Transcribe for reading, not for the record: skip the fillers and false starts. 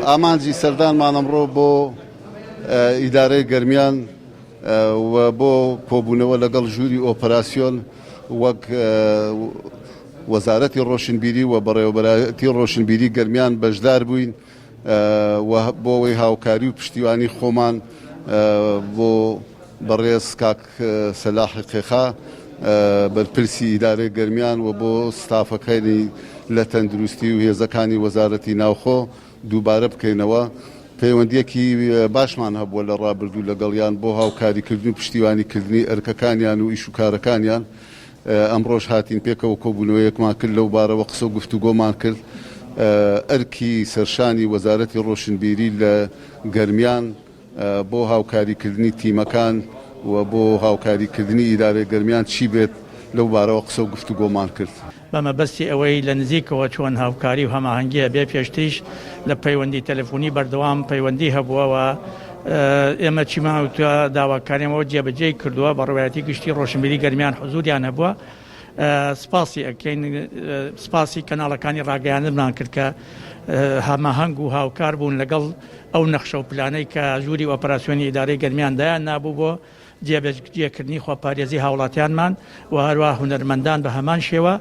ئامانجی سەردانمان ئەمڕۆ بۆ ئیدارەی گەرمیان و بۆ کۆبوونەوە لەگەڵ ژووری ئۆپەراسیۆن وەک وەزارەتی ڕۆشنبیری و بەڕێوەبەرەتی ڕۆشنبیری گەرمیان بەشدار بووین بۆ ئەوەی هاوکاری و پشتیوانی خۆمان بۆ بەڕێز کاک سەلاحی قێخا بەرپرسی ئیدارەی گەرمیان و بۆ ستافەکانی لە تەندروستی و هێزەکانی وەزارەتی ناوخۆ دووبارە بکەینەوە. پەیوەندیەکی باشمان هەبووە لە ڕابردوو لەگەڵیان بۆ هاوکاریکردن و پشتیوانیکردنی ئەرکەکانیان و ئیش و کارەکانیان. ئەمڕۆژ هاتین پێکەوە کۆبوونەوەیەکمان کرد لەو بارەوە قسە و گفتوگۆمان کرد. ئەرکی سەرشانی وەزارەتی ڕۆشنبیری لە گەرمیان بۆ هاوکاریکردنی تیمەکان و بۆ هاوکاریکردنی ئیدارەی گەرمیان چی بێت لەو بارەوە قسە و گفتوگۆمان کرد. بەمەبەستی ئەوەی لە نزیکەوە چۆن هاوکاری و هەماهەنگیە بێ پێشتریش لە پەیوەندی تەلەفۆنی بەردەوام پەیوەندی هەبووەوە ئێمە چیماوتە داواکاریەوە جێبەجێ کردووە بە ڕوایەتی گشتی ڕۆشنبیری گەرمیان حزوریان هەبووە. سپاسی ئەکەین سپاسی کەناڵەکانی ڕاگەیاندنمان کرد کە هەماهەنگ و هاوکار بوون لەگەڵ ئەو نەخشە و پلانەی کە ژووری ئۆپەراسیۆنی ئیدارەی گەرمیان دایان نابوو بۆ جێبەجێکردنی خۆپارێزی هاوڵاتیانمان و هەروە هونەرمەندان بە هەمان شێوە